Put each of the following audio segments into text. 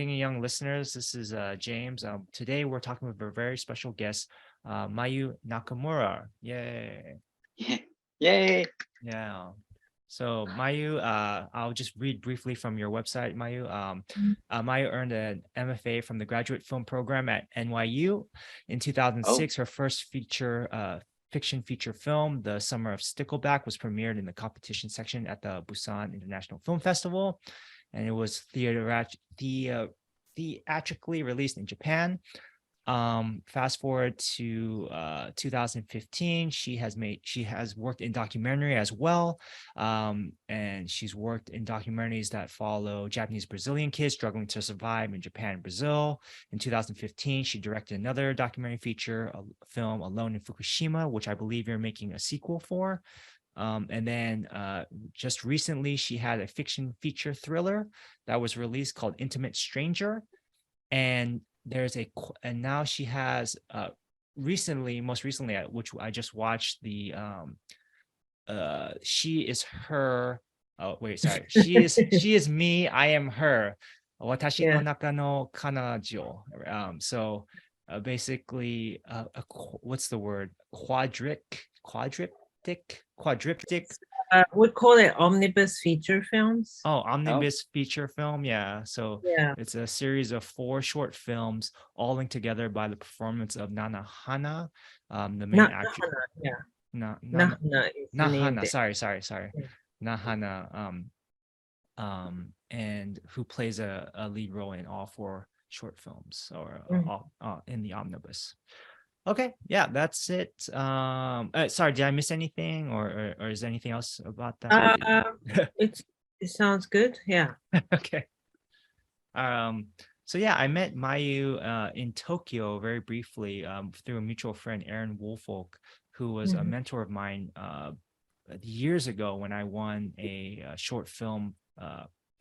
Yin Young listeners. This is James. Today we're talking with a very special guest, Mayu Nakamura. Yay! Yay! Yeah. So Mayu, I'll just read briefly from your website, Mayu. Mayu earned an MFA from the Graduate Film Program at NYU in 2006. Her first fiction feature film, The Summer of Stickleback, was premiered in the competition section at the Busan International Film Festival, and it was theatrically released in Japan. Fast forward to 2015, she has worked in documentary as well, and she's worked in documentaries that follow Japanese Brazilian kids struggling to survive in Japan and Brazil. In 2015, she directed another documentary feature film, Alone in Fukushima, which I believe you're making a sequel for. And then just recently, she had a fiction feature thriller that was released called Intimate Stranger, and now she has most recently, which I just watched, the she is her. Oh wait, sorry. She is me. I am her. Watashi no Naka no Kanajo. So basically, what's the word? Quadriptic. We call it omnibus feature films. Oh, omnibus feature film. Yeah. So it's a series of 4 short films, all linked together by the performance of Nana Hana, the main actress. Nahana. Sorry. Yeah. Nahana. And who plays a lead role in all 4 short films, or in the omnibus. Okay, yeah, that's it. Sorry, did I miss anything, or is there anything else about that? It sounds good. Yeah. Okay. So yeah, I met Mayu in Tokyo very briefly through a mutual friend, Aaron Woolfolk, who was a mentor of mine years ago when I won a short film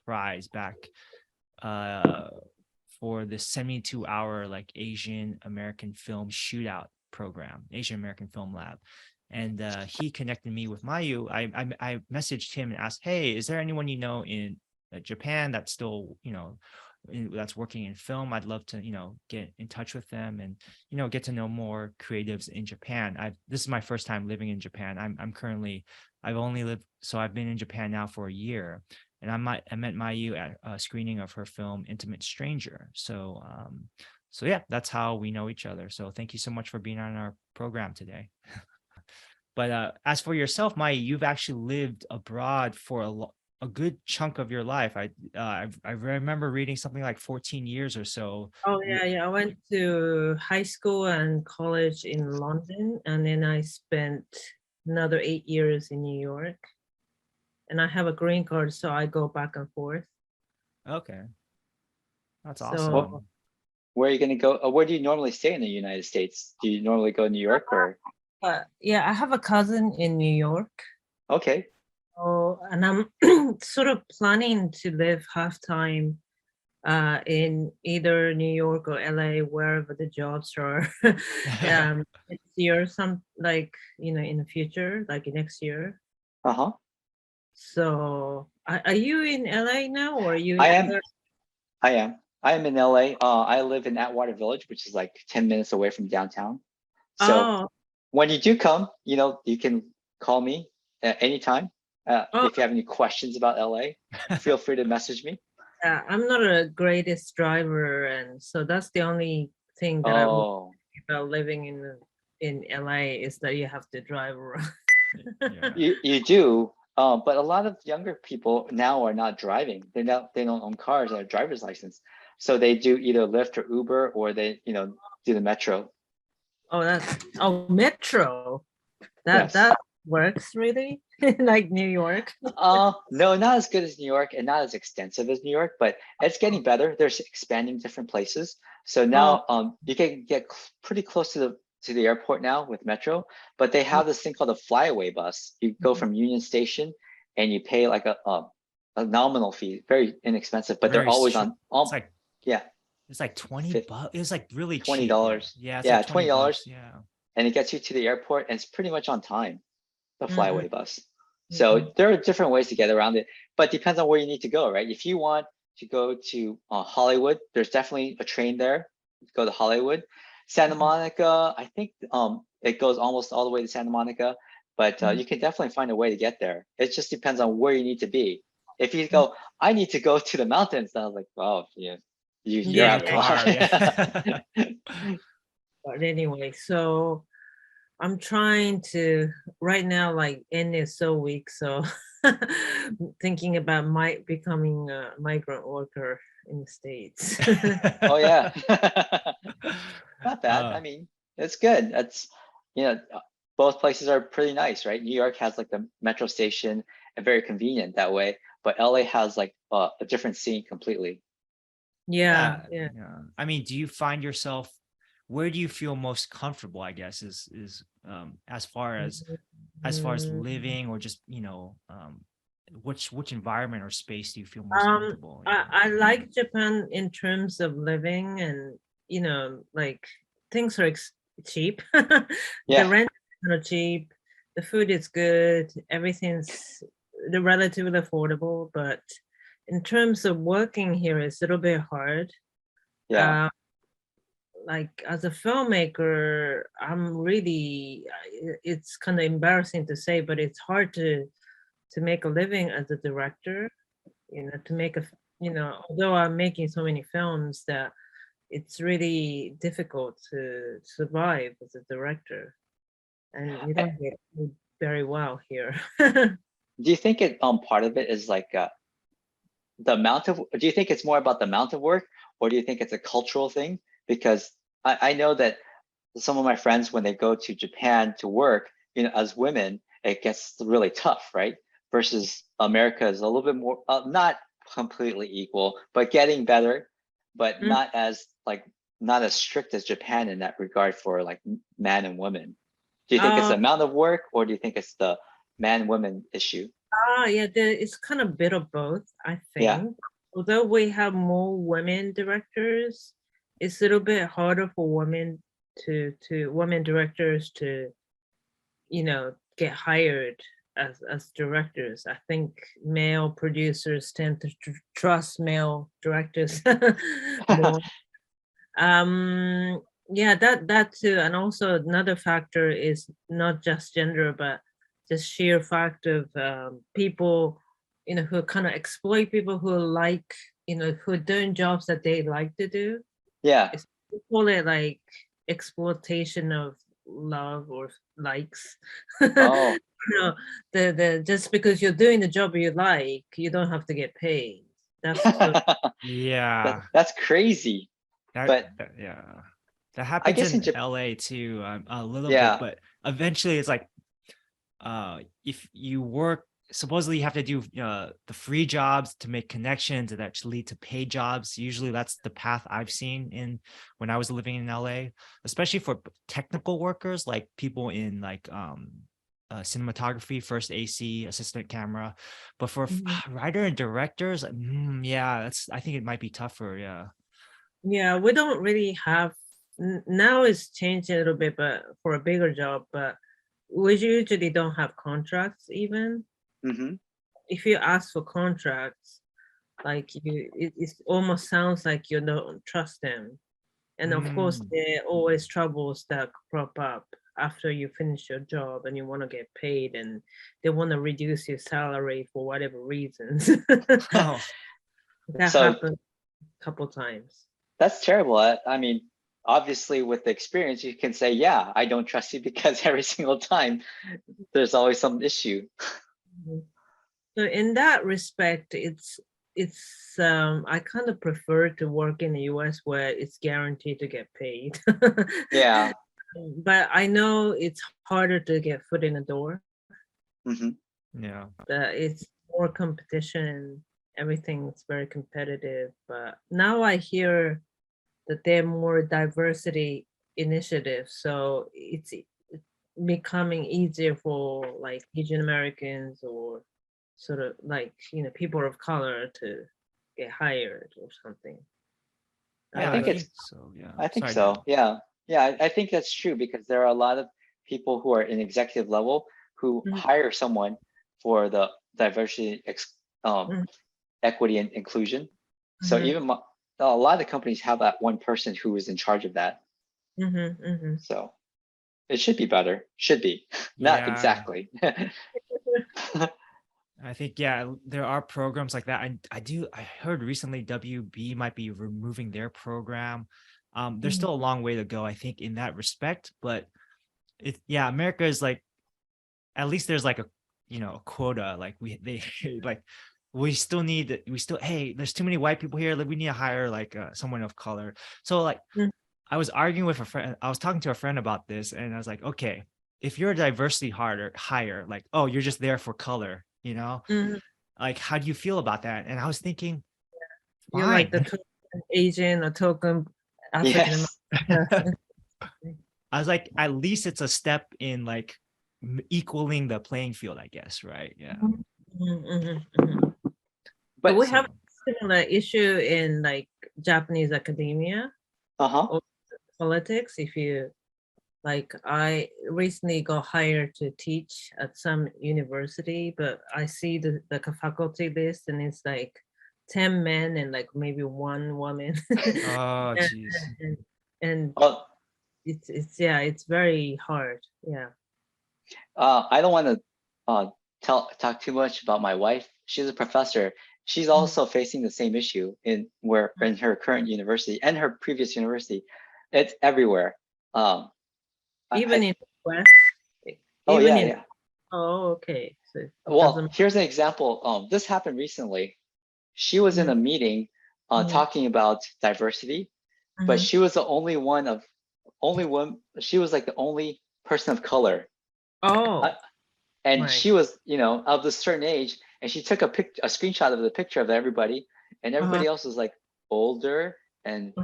prize back for the 72-hour like Asian American film shootout program, Asian American Film Lab. And he connected me with Mayu. I messaged him and asked, hey, is there anyone you know in Japan that's still, that's working in film? I'd love to, get in touch with them and, get to know more creatives in Japan. This is my first time living in Japan. I've been in Japan now for a year. And I met Mayu at a screening of her film Intimate Stranger. So yeah, that's how we know each other. So thank you so much for being on our program today. But as for yourself, Mayu, you've actually lived abroad for a good chunk of your life. I remember reading something like 14 years or so. Oh yeah. I went to high school and college in London, and then I spent another 8 years in New York. And I have a green card, so I go back and forth. Okay. That's awesome. So, where are you going to go? Where do you normally stay in the United States? Do you normally go to New York or? Yeah, I have a cousin in New York. Okay. Oh, and I'm sort of planning to live half-time in either New York or LA, wherever the jobs are. Next year, in the future, like next year. Uh-huh. So are you in LA now, or are you I am in LA. I live in Atwater Village, which is like 10 minutes away from downtown. So when you do come, you can call me at any time. If you have any questions about LA, feel free to message me. I'm not a greatest driver, and so that's the only thing that I would about living in LA is that you have to drive around. You do. But a lot of younger people now are not driving. They don't own cars or a driver's license, so they do either Lyft or Uber, or they do the metro. Metro. That works really like New York. No, not as good as New York, and not as extensive as New York, but it's getting better. They're expanding different places, so now you can get pretty close to the airport now with Metro, but they have this thing called a flyaway bus. You go from Union Station and you pay like a nominal fee, very inexpensive, but they're always on. It's like $20. It's like really cheap. $20. Yeah, like $20. Yeah, and it gets you to the airport, and it's pretty much on time. The flyaway bus. So there are different ways to get around it, but depends on where you need to go, right? If you want to go to Hollywood, there's definitely a train there to go to Hollywood. Santa Monica, I think it goes almost all the way to Santa Monica, but you can definitely find a way to get there. It just depends on where you need to be. If you go, I need to go to the mountains, then I was like, oh, yeah, you're Yeah, out the of car, luck. yeah. But anyway, so I'm trying to right now, like N is so weak, so thinking about becoming a migrant worker in the States. Oh yeah, not bad. Uh, I mean, it's good. That's both places are pretty nice, right? New York has like the metro station and very convenient that way, but LA has like a different scene completely. Yeah, yeah, yeah. I mean, do you find yourself, where do you feel most comfortable, I guess, is as far as living, or just, which environment or space do you feel most comfortable? Yeah. I like Japan in terms of living, and like things are cheap. The Yeah. rent is kind of cheap, the food is good, everything's relatively affordable, but in terms of working here, it's a little bit hard. Yeah. Like as a filmmaker, I'm really, it's kind of embarrassing to say, but it's hard to make a living as a director, to make although I'm making so many films, that it's really difficult to survive as a director, and you don't get paid very well here. Do you think it part of it is like the amount of, do you think it's more about the amount of work, or do you think it's a cultural thing? Because I know that some of my friends, when they go to Japan to work, as women, it gets really tough, right? Versus America is a little bit more, not completely equal, but getting better, but Mm. not as strict as Japan in that regard for like man and women. Do you think it's the Uh, amount of work, or do you think it's the man-women issue? yeah, it's kind of a bit of both, I Yeah. think. Although we have more women directors, it's a little bit harder for women women directors to, get hired as directors. I think male producers tend to trust male directors more. Yeah, that too, and also another factor is not just gender, but just sheer fact of people, who kind of exploit people who like, who are doing jobs that they like to do. Yeah. We call it like exploitation of love or likes. Oh, The just because you're doing the job you like, you don't have to get paid. That's Yeah. that's crazy. But Yeah, that I happens guess in in Japan, LA too, a little bit, yeah, but eventually it's like, if you work, supposedly you have to do the free jobs to make connections that actually lead to paid jobs. Usually that's the path I've seen in when I was living in LA, especially for technical workers, like people in like cinematography, first AC, assistant camera. But for writer and directors, yeah, I think it might be tougher. Yeah. Yeah, we don't really have now it's changed a little bit, but for a bigger job, but we usually don't have contracts even. hmm If you ask for contracts, like it almost sounds like you don't trust them. And of course, Mm. there are always troubles that crop up after you finish your job and you want to get paid, and they want to reduce your salary for whatever reasons. Oh, That So happened a couple times. that's terrible. I mean, obviously, with the experience, you can say, yeah, I don't trust you because every single time there's always some issue. Mhm. So in that respect, it's I kind of prefer to work in the US where it's guaranteed to get paid. Yeah. But I know it's harder to get foot in the door. hmm yeah. It's more competition. Everything's very competitive. But now I hear that there are more diversity initiatives, so it's becoming easier for like Asian Americans or sort of like people of color to get hired or something. I I Yeah, don't I think know. it's, think so. Yeah. I think Sorry. so. Yeah. Yeah. I think that's true because there are a lot of people who are in executive level who Mhm, hire someone for the diversity, um, mhm, equity, and inclusion. So even a lot of the companies have that one person who is in charge of that. So it should be better. Should be. Not exactly. I think, yeah, there are programs like that. I heard recently WB might be removing their program. There's still a long way to go, I think, in that respect. But America is like, at least there's like a quota. Like hey, there's too many white people here. Like we need to hire like someone of color. So like I was arguing with a friend. I was talking to a friend about this, and I was like, okay, if you're a diversity hire, like, oh, you're just there for color, like, how do you feel about that? And I was thinking, you're like the token Asian or token African American. I was like, at least it's a step in like equaling the playing field, I guess, right? Yeah. But we have a similar issue in like Japanese academia or politics. If you like, I recently got hired to teach at some university, but I see the faculty list and it's like 10 men and like maybe 1 woman. Oh, geez. and it's very hard. Yeah. I don't want to talk too much about my wife. She's a professor. She's also facing the same issue in her current university and her previous university. It's everywhere. Even in the West. Oh, okay. So well, here's an example. This happened recently. She was in a meeting talking about diversity, but she was the only one. She was like the only person of color. And she was, of a certain age, and she took a screenshot of the picture of everybody, and everybody else was like older and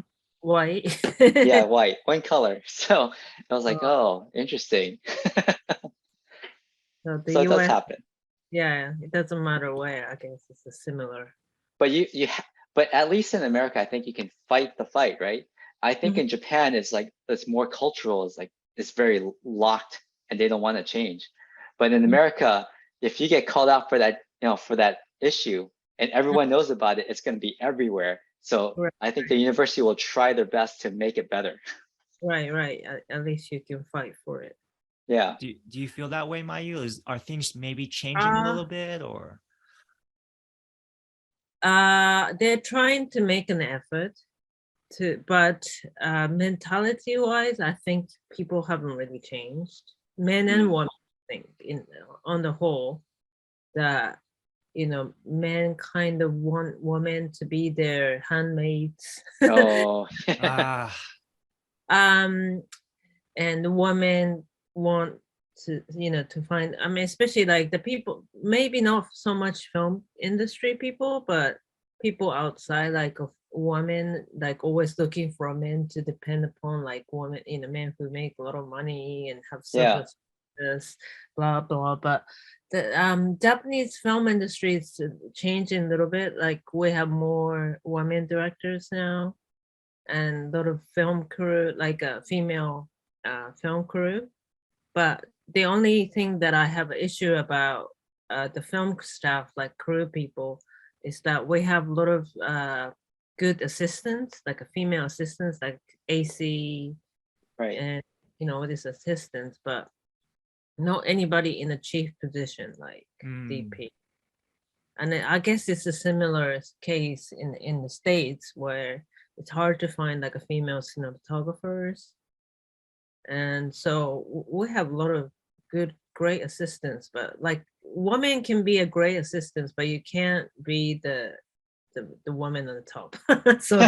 white. White, one color. So I was like, oh, interesting. So it does happen. Yeah, it doesn't matter where. I guess it's a similar. But but at least in America, I think you can fight the fight, right? I think in Japan, it's more cultural. It's very locked, and they don't want to change. But in America, if you get called out for that, for that issue, and everyone knows about it, it's going to be everywhere. So I think the university will try their best to make it better. Right. At least you can fight for it. Yeah. Do you feel that way, Mayu? Are things maybe changing a little bit, or? They're trying to make an effort but mentality-wise, I think people haven't really changed. Men and women, I think, on the whole, that men kind of want women to be their handmaids. And women want to to find, I mean, especially like the people, maybe not so much film industry people, but people outside, like of women, like always looking for men to depend upon, like women, men who make a lot of money and have such this blah blah. But the Japanese film industry is changing a little bit. Like we have more women directors now, and a lot of film crew, like a female film crew. But the only thing that I have an issue about the film staff, like crew people, is that we have a lot of good assistants, like a female assistants, like AC, and this assistants, but not anybody in a chief position like DP. And I guess it's a similar case in the States, where it's hard to find like a female cinematographers. And so we have a lot of great assistants, but like women can be a great assistant, but you can't be the woman on the top. So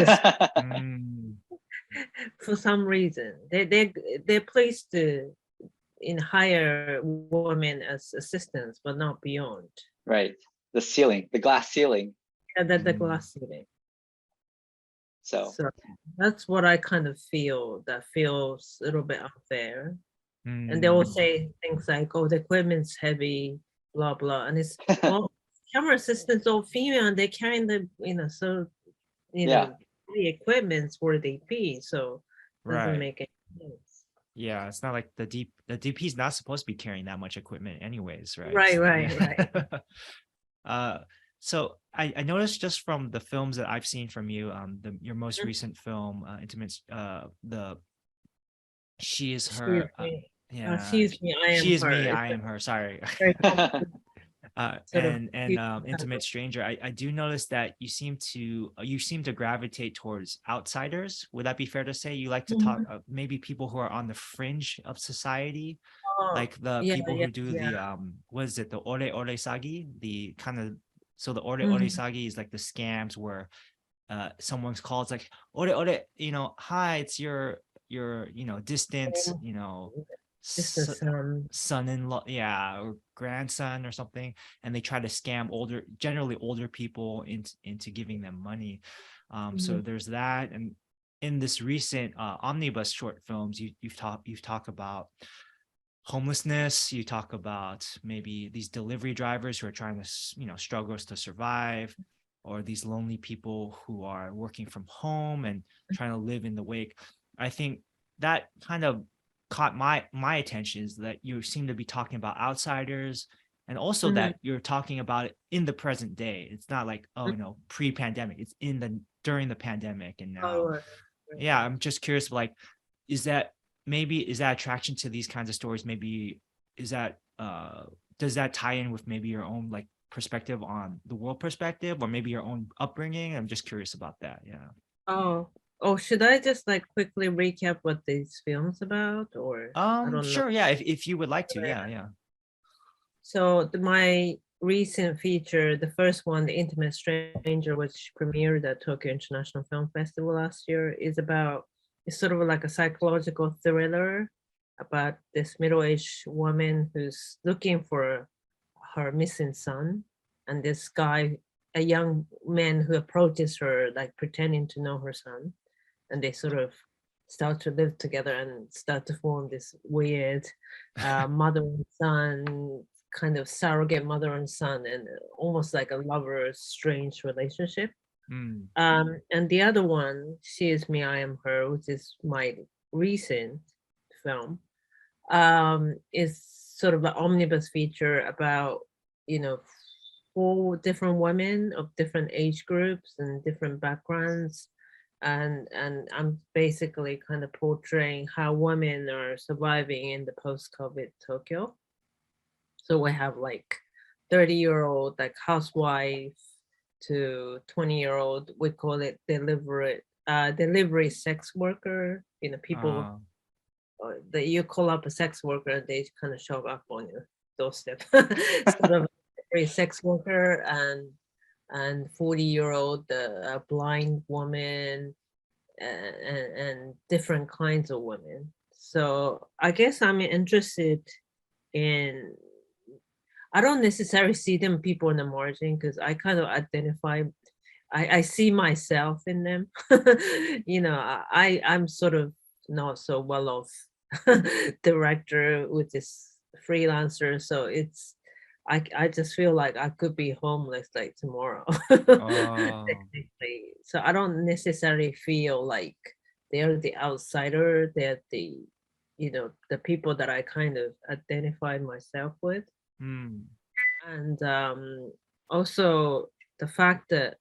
for some reason, they're placed to hire women as assistants, but not beyond. Right, the ceiling, the glass ceiling. Yeah, the glass ceiling. So that's what I kind of feel. That feels a little bit unfair. And they will say things like, "Oh, the equipment's heavy, blah blah," and it's well, camera assistants all female, and they're carrying the the equipment's for the DP, so it doesn't make any sense. Yeah, it's not like the DP is not supposed to be carrying that much equipment, anyways, right? Right. So I noticed just from the films that I've seen from you, your most recent film, Intimates, the She Is She is Her, me. yeah, She is me. I am She Is her. Me, It's I Am Her. Sorry. very complicated sort of And Intimate Stranger. I do notice that you seem to gravitate towards outsiders. Would that be fair to say? You like to talk maybe people who are on the fringe of society, Oh, like the yeah, people yeah, who do the yeah. what is it, the ore ore sagi, the kind of, so the ore ore Mhm. sagi is like the scams where someone's called, it's like ore ore, hi, it's your distant, Same s- distance. son-in-law, yeah, or grandson or something, and they try to scam generally older people into giving them money. So there's that. And in this recent omnibus short films, you've talked about homelessness. You talk about maybe these delivery drivers who are trying to struggles to survive, or these lonely people who are working from home and trying to live in the wake. I think that kind of caught my attention, is that you seem to be talking about outsiders, and also that you're talking about it in the present day. It's not like, oh no, pre-pandemic, it's during the pandemic and now. Oh, Yeah, I'm just curious, like, is that attraction to these kinds of stories, maybe is that does that tie in with maybe your own like perspective on the world perspective, or maybe your own upbringing? I'm just curious about that. Yeah. oh, should I just like quickly recap what this film's about, or I don't know. Sure, yeah, if you would like to. Yeah, yeah. So my recent feature, the first one, The Intimate Stranger, which premiered at Tokyo International Film Festival last year, it's sort of like a psychological thriller about this middle-aged woman who's looking for her missing son, and this guy, a young man who approaches her like pretending to know her son, and they sort of start to live together and start to form this weird mother and son, kind of surrogate mother and son, and almost like a lover strange relationship. And the other one, She Is Me, I Am Her, which is my recent film, is sort of an omnibus feature about, you know, 4 different women of different age groups and different backgrounds. And I'm basically kind of portraying how women are surviving in the post-COVID Tokyo. So we have like 30-year-old like housewife to 20-year-old, we call it delivery sex worker, people that you call up a sex worker and they kind of show up on your doorstep. Sort of a sex worker and 40-year-old blind woman, and different kinds of women. So I guess I'm interested in, I don't necessarily see them people in the margin, because I kind of identify, I see myself in them. I'm sort of not so well off director with this freelancer, so I just feel like I could be homeless like tomorrow. Technically. So I don't necessarily feel like they're the outsider, they're the people that I kind of identify myself with. And also the fact that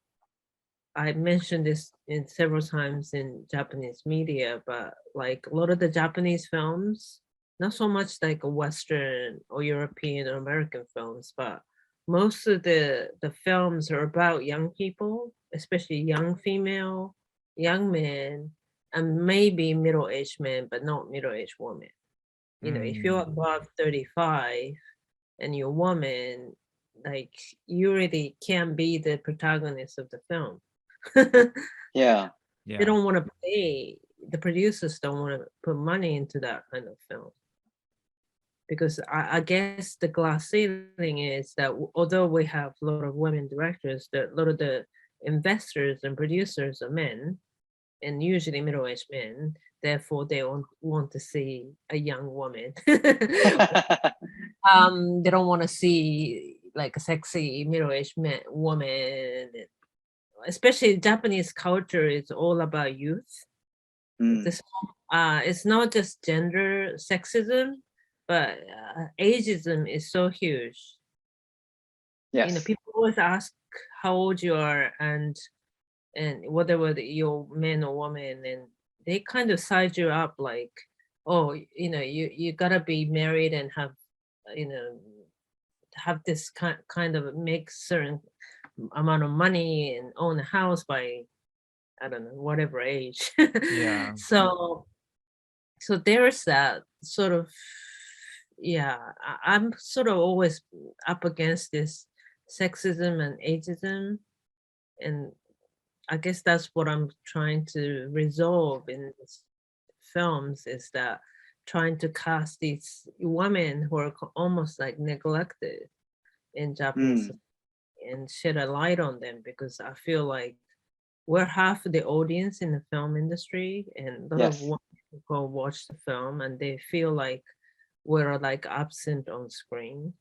I mentioned this in several times in Japanese media, but like a lot of the Japanese films, not so much like Western or European or American films, but most of the films are about young people, especially young female, young men, and maybe middle-aged men, but not middle-aged women. If you're above 35 and you're a woman, like you really can't be the protagonist of the film. Yeah. They don't want to pay, the producers don't want to put money into that kind of film. Because I guess the glass ceiling is that although we have a lot of women directors, that a lot of the investors and producers are men, and usually middle-aged men, therefore they want to see a young woman. They don't want to see like a sexy middle-aged woman. Especially Japanese culture is all about youth. It's not just gender sexism, but ageism is so huge. Yes. People always ask how old you are and whatever your man or woman, and they kind of size you up like, oh, you gotta be married and have, have this kind of make certain amount of money and own a house by, I don't know, whatever age. Yeah. So there's that sort of, yeah, I'm sort of always up against this sexism and ageism, and I guess that's what I'm trying to resolve in these films, is that trying to cast these women who are almost like neglected in Japanese society and shed a light on them, because I feel like we're half the audience in the film industry, and a lot of women go watch the film and they feel like we're like absent on screen,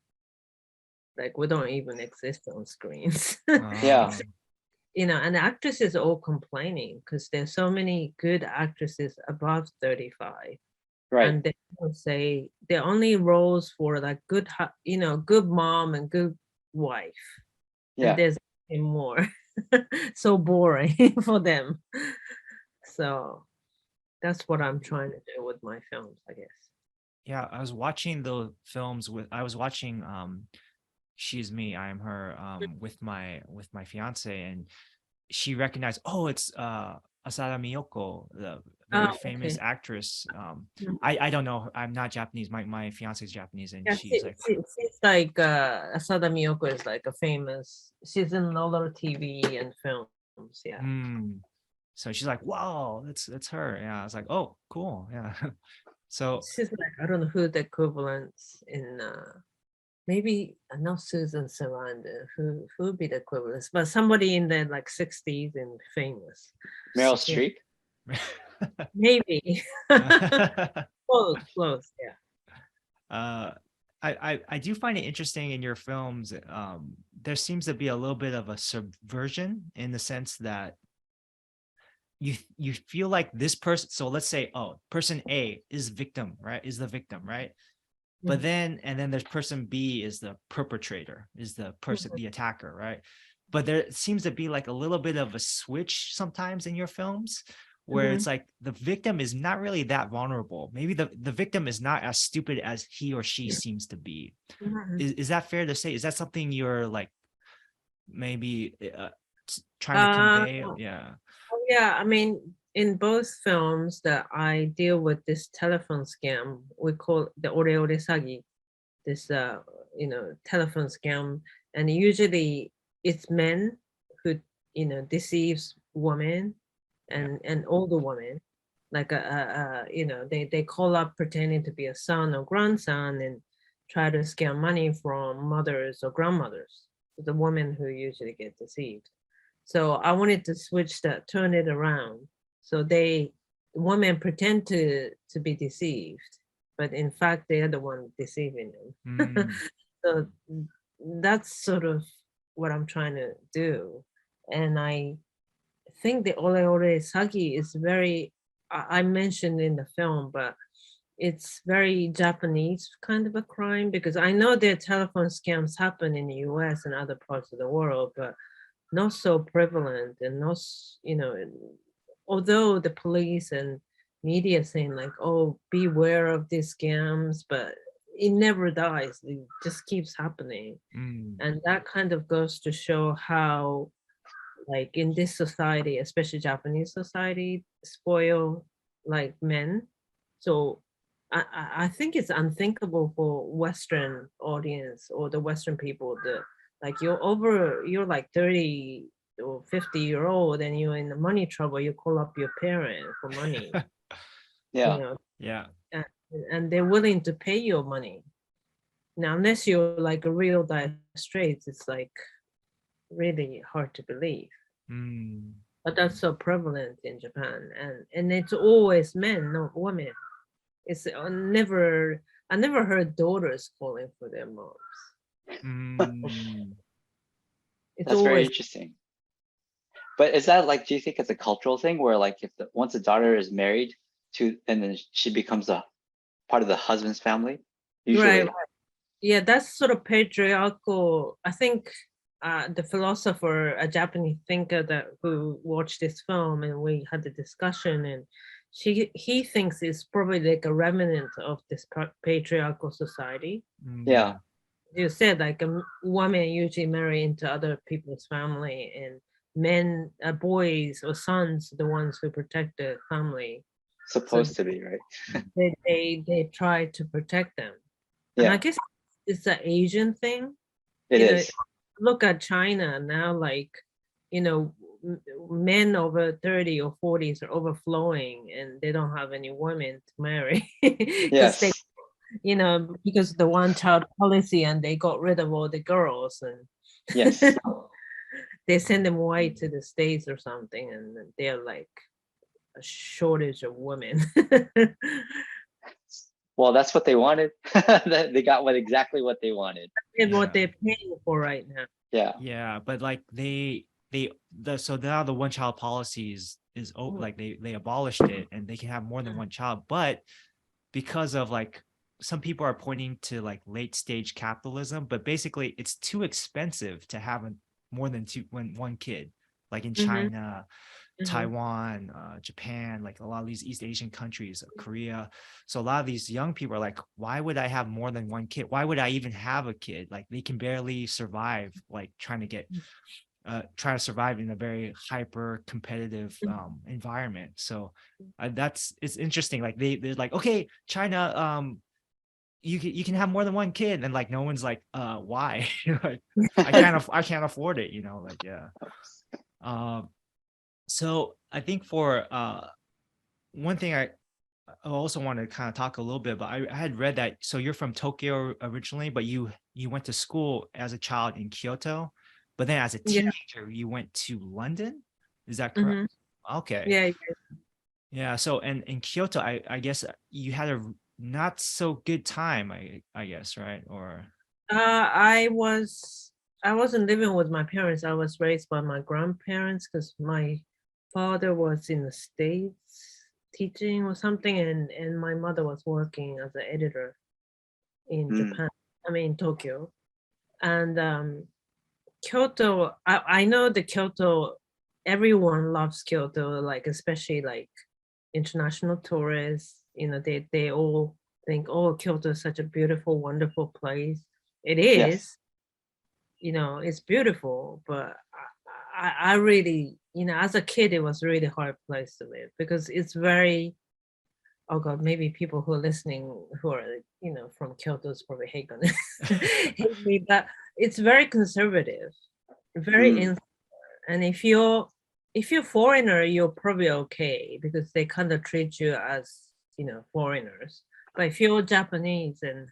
like we don't even exist on screens. Yeah. And the actresses are all complaining because there's so many good actresses above 35, Right. and they will say they're only roles for like good good mom and good wife. Yeah. And there's nothing more. So boring for them. So that's what I'm trying to do with my films, I guess. Yeah, I was watching the films I was watching She's Me, I Am Her with my fiance, and she recognized, oh, it's Asada Miyoko, the very famous actress. I don't know, I'm not Japanese. My fiance is Japanese, and she's like, she's like Asada Miyoko is like a famous. She's in a lot of TV and films. Yeah. So she's like, wow, it's her. Yeah, I was like, oh, cool. Yeah. So she's like, I don't know who the equivalent in maybe not Susan Sarandon, who would be the equivalent, but somebody in the like 60s and famous. Meryl Streep. Maybe. Close, yeah. I do find it interesting in your films. There seems to be a little bit of a subversion in the sense that you feel like this person. So let's say, oh, person A is victim, right? Is the victim, right? But then there's person B is the perpetrator, is the person, the attacker, right? But there seems to be like a little bit of a switch sometimes in your films where it's like the victim is not really that vulnerable. Maybe the victim is not as stupid as he or she seems to be. Is that fair to say? Is that something you're like maybe trying to convey? Yeah. Yeah, I mean, in both films that I deal with this telephone scam, we call the ore ore sagi, this telephone scam, and usually it's men who deceives women and older women, like they call up pretending to be a son or grandson and try to scam money from mothers or grandmothers, the women who usually get deceived. So I wanted to switch that, turn it around. So women pretend to be deceived, but in fact they're the one deceiving them. So that's sort of what I'm trying to do. And I think the ole ore sagi is very, I mentioned in the film, but it's very Japanese kind of a crime, because I know there telephone scams happen in the US and other parts of the world, but not so prevalent, and not, although the police and media saying like, oh, beware of these scams, but it never dies. It just keeps happening. And that kind of goes to show how, like in this society, especially Japanese society, spoil like men. So I think it's unthinkable for Western audience or the Western people that like you're like 30 or 50-year-old and you're in the money trouble, you call up your parent for money. Yeah. Yeah. And they're willing to pay your money. Now, unless you're like a real dire straits, it's like really hard to believe. But that's so prevalent in Japan, and it's always men, not women. It's I never heard daughters calling for their moms. It's That's very always interesting. But is that like, do you think it's a cultural thing where like if once a daughter is married to, and then she becomes a part of the husband's family? Usually. right. Yeah, that's sort of patriarchal. I think the philosopher, a Japanese thinker that who watched this film, and we had a discussion, and he thinks it's probably like a remnant of this patriarchal society. Yeah. You said like a woman usually marry into other people's family, and men, boys or sons, the ones who protect the family. Supposed to be, right? They try to protect them. And Yeah, I guess it's an Asian thing. it You know, is. look at China now, like, you know, men over 30 or 40s are overflowing, and they don't have any women to marry because they, Yes. you know, because the one child policy, and they got rid of all the girls, and Yes. they send them away to the States or something, and they're like a shortage of women. Well, that's what they wanted. They got exactly what they wanted. And what Yeah. they're paying for right now. Yeah. Yeah, but like so now the one child policy is like they abolished it, and they can have more than one child, but because of like some people are pointing to like late stage capitalism, but basically it's too expensive to have more than one kid, like in China, Taiwan, Japan, like a lot of these East Asian countries, Korea. So a lot of these young people are like, why would I have more than one kid? Why would I even have a kid? Like they can barely survive, like trying to survive in a very hyper competitive environment. So it's interesting. Like they're like, okay, China, you can have more than one kid, and like no one's like, why? Like, I can't afford it, like, yeah. So I think for one thing I also want to kind of talk a little bit about, I had read that, so you're from Tokyo originally, but you went to school as a child in Kyoto, but then as a teenager you went to London. Is that correct? Okay. Yeah. Yeah. So, and in Kyoto, I guess you had a not so good time, I guess, right? Or I wasn't living with my parents. I was raised by my grandparents because my father was in the States teaching or something, and my mother was working as an editor in Japan. I mean Tokyo. And Kyoto, I know the Kyoto, everyone loves Kyoto, like especially like international tourists, they all think, oh, Kyoto is such a beautiful, wonderful place. It Yes. is, it's beautiful, but I really, as a kid, it was really hard place to live because it's very, oh God, maybe people who are listening who are, from Kyoto is probably hate me, but it's very conservative, very insular. And if you're foreigner, you're probably okay because they kind of treat you as, foreigners. But if you're Japanese and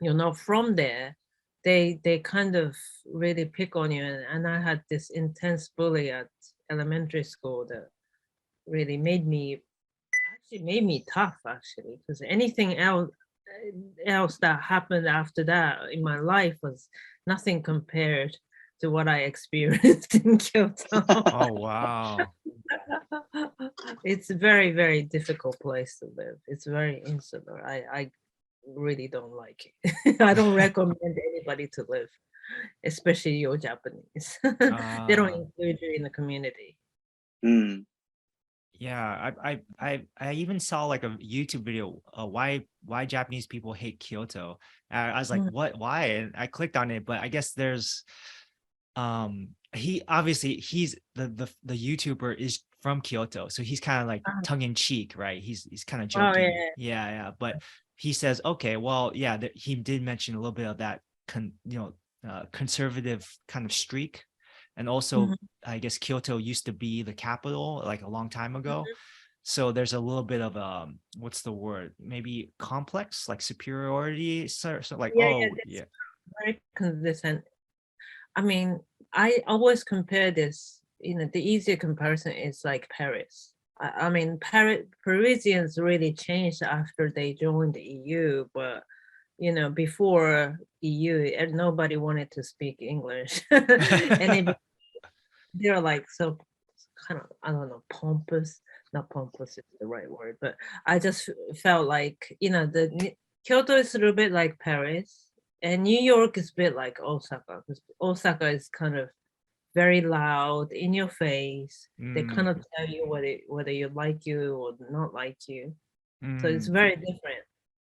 you're not from there, they kind of really pick on you. And I had this intense bully at elementary school that really made me tough, actually, because anything else that happened after that in my life was nothing compared to what I experienced in Kyoto. oh wow. It's a very, very difficult place to live. It's very insular. I really don't like it. I don't recommend anybody to live, especially you're Japanese. They don't include you in the community. Yeah, I even saw like a YouTube video, why Japanese people hate Kyoto. I was like, what, why? And I clicked on it, but I guess there's he's the YouTuber is from Kyoto, so he's kind of like tongue in cheek, right? He's kind of joking. Oh, Yeah, but he says, okay, well, yeah, he did mention a little bit of that conservative kind of streak. And also, I guess Kyoto used to be the capital like a long time ago. So there's a little bit of what's the word? Maybe complex, like superiority. So like, very consistent. I mean, I always compare this, the easier comparison is like Paris. I mean, Parisians really changed after they joined the EU, but before EU, nobody wanted to speak English. And they're like so kind of, I don't know, pompous. Not pompous is the right word, but I just felt like, the Kyoto is a little bit like Paris, And New York is a bit like Osaka, because Osaka is kind of very loud, in your face. They kind of tell you whether you like you or not like you. So it's very different,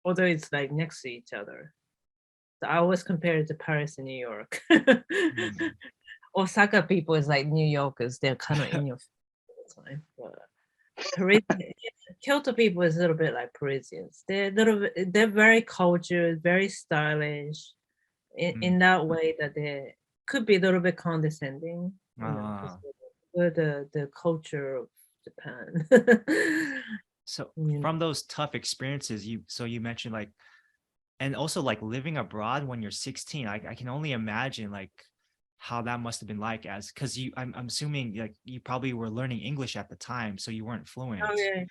although it's like next to each other. So I always compare it to Paris and New York. Osaka people is like New Yorkers. They're kind of in your face all the time. But Kyoto people is a little bit like Parisians. They're very cultured, very stylish, in that way that they could be a little bit condescending. You know, just with the culture of Japan. So You know. from those tough experiences, you mentioned like, and also like living abroad when you're 16, I can only imagine like how that must have been like, as because I'm assuming like you probably were learning English at the time, so you weren't fluent. Oh yeah.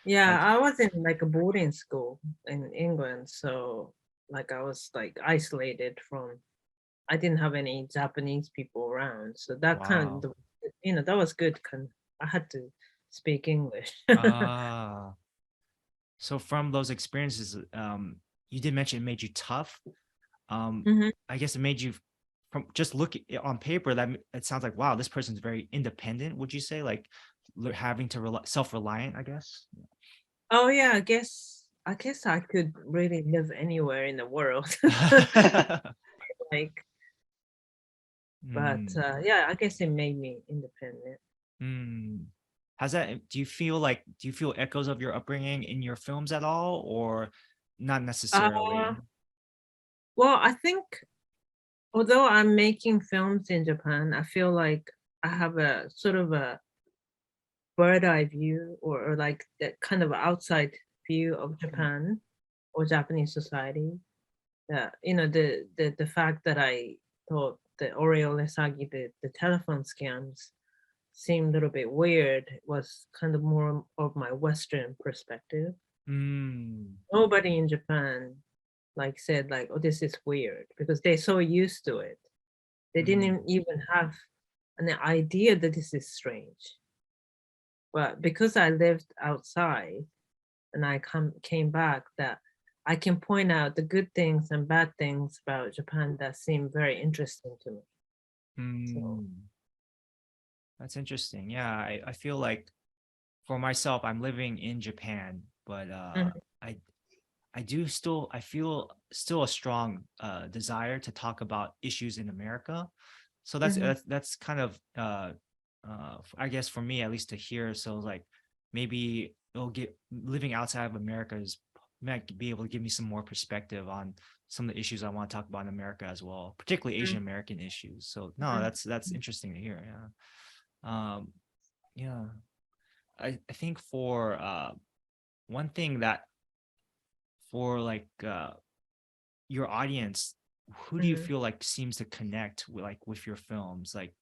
Yeah, Like, I was in like a boarding school in England, so like I was like isolated from. I didn't have any Japanese people around, so that kind of, you know, that was good. I had to speak English. So from those experiences, you did mention it made you tough. Mhm. I guess it made you, from just looking on paper, that it sounds like, wow, this person's very independent. Would you say, like having to self-reliant, I guess? Oh yeah, I guess I could really live anywhere in the world. Like, but yeah, I guess it made me independent. Has that, do you feel echoes of your upbringing in your films at all, or not necessarily? Well, I think although I'm making films in Japan, I feel like I have a sort of a bird eye view, or like that kind of outside view of Japan or Japanese society. You know, the fact that I thought the Oreo Lesagi, the telephone scams, seemed a little bit weird was kind of more of my Western perspective. Nobody in Japan like said like, oh, this is weird, because they're so used to it. They didn't even have an idea that this is strange. But because I lived outside and I came back, that I can point out the good things and bad things about Japan that seem very interesting to me. So. That's interesting. Yeah, I feel like for myself, I'm living in Japan, but I feel still a strong desire to talk about issues in America. So that's kind of I guess for me at least to hear. So like maybe it'll get, living outside of America is, might be able to give me some more perspective on some of the issues I want to talk about in America as well, particularly Asian American issues. So no, that's interesting to hear. Yeah. Yeah, I think for one thing that for like your audience, who do you feel like seems to connect with, like with your films? Like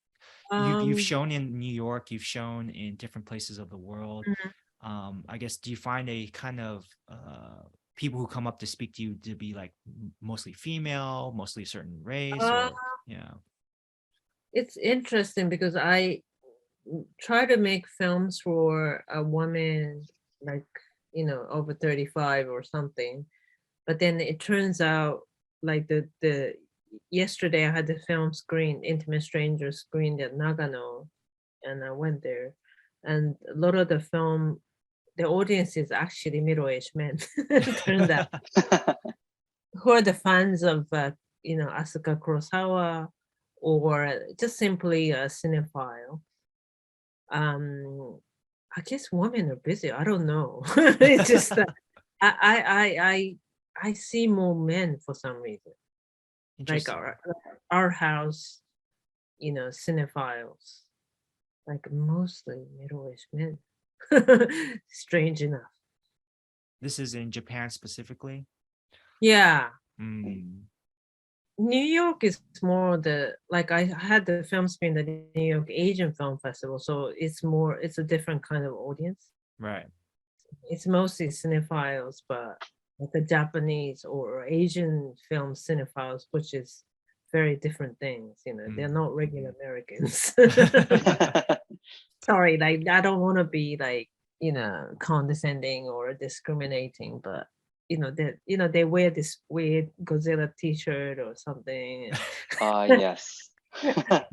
you've shown in New York, you've shown in different places of the world. I guess, do you find a kind of people who come up to speak to you to be like mostly female, mostly a certain race, or yeah? It's interesting because I try to make films for a woman like, you know, over 35 or something, but then it turns out like the yesterday I had the film screen, Intimate Strangers screened at Nagano, and I went there, and a lot of the film, the audience is actually middle-aged men. Turns out, who are the fans of you know, Asuka Kurosawa, or just simply a cinephile. I guess women are busy. I don't know. It's just that I see more men for some reason. Like our house, you know, cinephiles, like mostly middle-aged men. Strange enough. This is in Japan specifically? Yeah. New York is more the, like I had the film screen at the New York Asian Film Festival, so it's a different kind of audience. Right. It's mostly cinephiles, but like the Japanese or Asian film cinephiles, which is very different things. You know, they're not regular Americans. Sorry, like I don't want to be like, you know, condescending or discriminating, but they wear this weird Godzilla T-shirt or something. Yes. The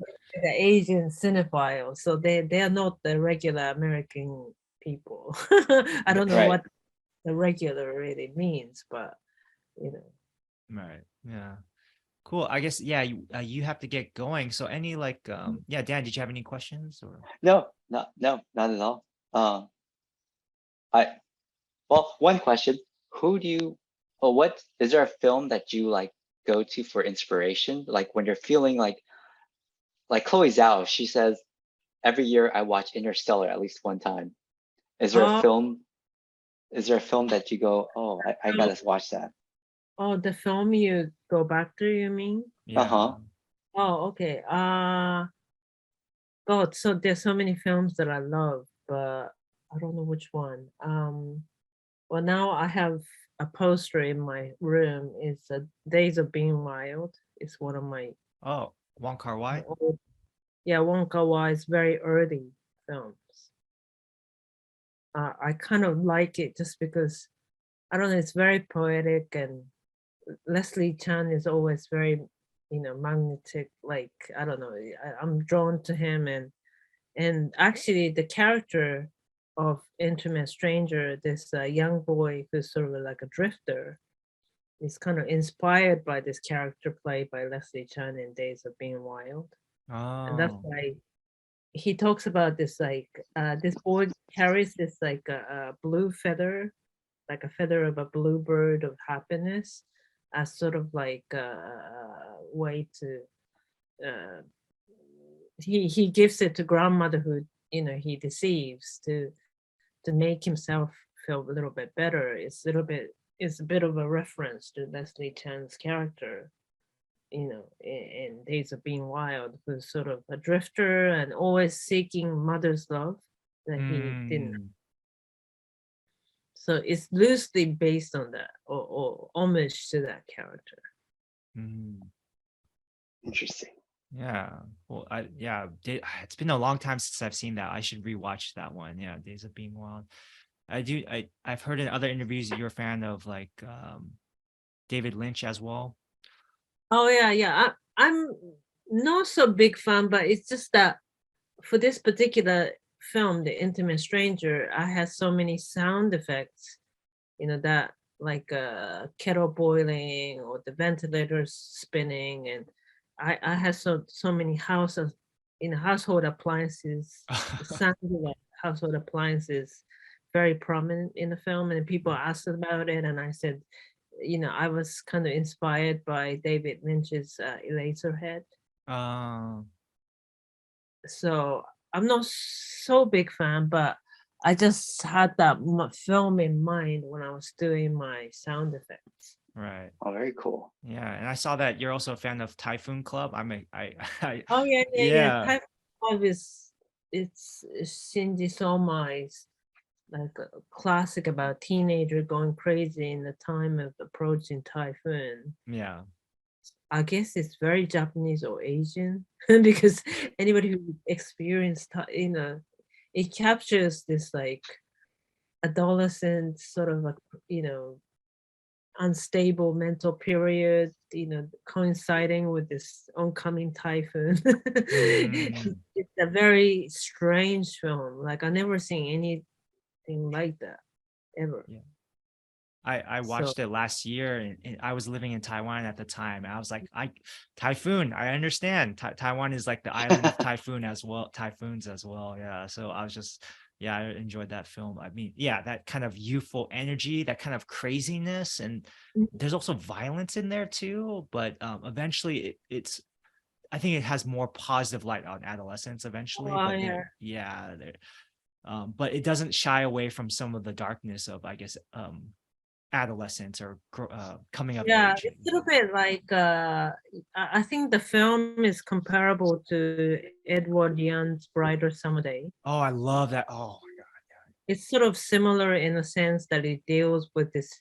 Asian cinephile, so they are not the regular American people. I don't know Right. what the regular really means, but Right. Yeah. Cool. I guess you have to get going. So any like Dan, did you have any questions or? No, not at all. One question: what is there a film that you like go to for inspiration? Like when you're feeling like Chloe Zhao, she says every year I watch Interstellar at least one time. Is there a oh, film? Is there a film that you go, oh, I gotta watch that? the film you go back to, you mean? Yeah. Oh, okay. God, so there's so many films that I love, but I don't know which one. Well, now I have a poster in my room. It's Days of Being Wild. It's one of my Oh, Wong Kar-wai. old, Wong Kar-wai's very early films. I kind of like it just because I don't know. It's very poetic, and Leslie Chan is always very, magnetic. Like I don't know. I'm drawn to him, and actually the character of Intimate Stranger, this young boy who's sort of like a drifter, is kind of inspired by this character played by Leslie Chan in Days of Being Wild. And that's Oh. why he talks about this this boy carries this like a blue feather, like a feather of a bluebird of happiness, as sort of like a way to he gives it to grandmother who he deceives to make himself feel a little bit better. It's a bit of a reference to Leslie Chan's character, in Days of Being Wild, who's sort of a drifter and always seeking mother's love that he didn't. So it's loosely based on that, or homage to that character. Interesting. Yeah. Well, it's been a long time since I've seen that. I should rewatch that one. Yeah, Days of Being Wild. I've heard in other interviews that you're a fan of like David Lynch as well. Oh yeah. I'm not so big fan, but it's just that for this particular film, The Intimate Stranger, I had so many sound effects, that like kettle boiling or the ventilators spinning, and I had so many household appliances, sound like household appliances, very prominent in the film, and people asked about it, and I said, I was kind of inspired by David Lynch's Eraserhead. So I'm not so big fan, but I just had that film in mind when I was doing my sound effects. Right. Oh, very cool. Yeah, and I saw that you're also a fan of Typhoon Club. Oh yeah. Yeah. Typhoon Club it's Shinji Somai's like a classic about teenager going crazy in the time of approaching typhoon. Yeah. I guess it's very Japanese or Asian because anybody who experienced, it captures this like adolescent sort of like, unstable mental period, coinciding with this oncoming typhoon. It's a very strange film. Like I never seen anything like that ever. Yeah. I watched it last year, and I was living in Taiwan at the time. I was like, typhoon. I understand. Taiwan is like the island of typhoons as well. Yeah. So I was just, I enjoyed that film. I mean, that kind of youthful energy, that kind of craziness, and there's also violence in there too. But eventually, I think it has more positive light on adolescence eventually. But it doesn't shy away from some of the darkness of, I guess, adolescence or coming of age. It's a little bit like I think the film is comparable to Edward Young's Brighter Summer Day. Oh, I love that. Oh my god, yeah. It's sort of similar in the sense that it deals with this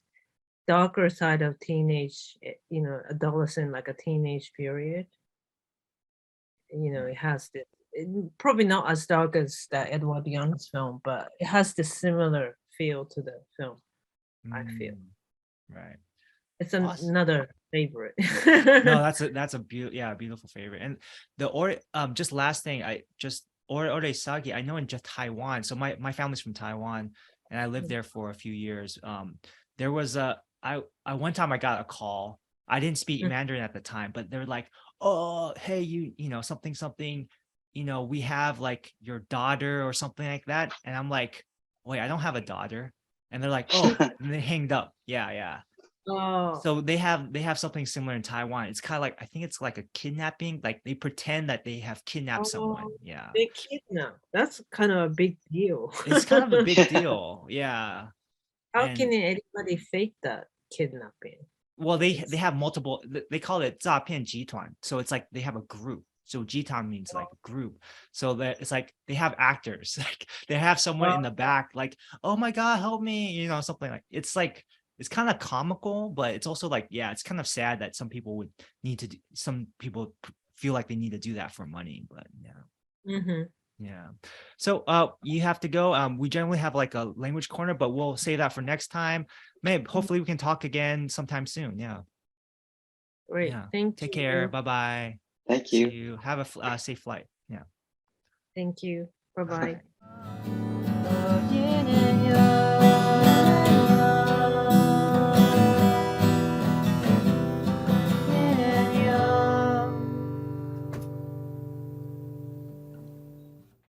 darker side of teenage, adolescent, like a teenage period. It has this, probably not as dark as that Edward Young's film, but it has this similar feel to the film. I feel. Right. It's Awesome. another favorite. No, that's a beautiful favorite. And just last thing, Oresagi, I know in just Taiwan. So my family's from Taiwan, and I lived there for a few years. There was I one time I got a call. I didn't speak Mandarin at the time, but they're like, oh, hey, you know, something, you know, we have like your daughter or something like that. And I'm like, wait, I don't have a daughter. And they're like, oh, and they hanged up. Yeah. Oh, So they have something similar in Taiwan. It's kind of like, I think it's like a kidnapping. Like they pretend that they have kidnapped someone. Yeah. they kidnap. That's kind of a big deal. It's kind of a big deal. Yeah. How And can anybody fake that kidnapping? well, they have multiple, they call it 诈骗集团. So it's like they have a group. So jitan means like group. So that it's like they have actors, like they have someone in the back, like, oh my God, help me, you know, something like it's kind of comical, but it's also like, yeah, it's kind of sad that some people would need to do, some people feel like they need to do that for money, but yeah. Yeah. So you have to go. We generally have like a language corner, but we'll save that for next time. Maybe hopefully we can talk again sometime soon. Yeah. Great. Yeah. Thank Take you. care. Bye-bye. Thank See you. you. Have a safe flight. Yeah. Thank you. Bye-bye. Bye.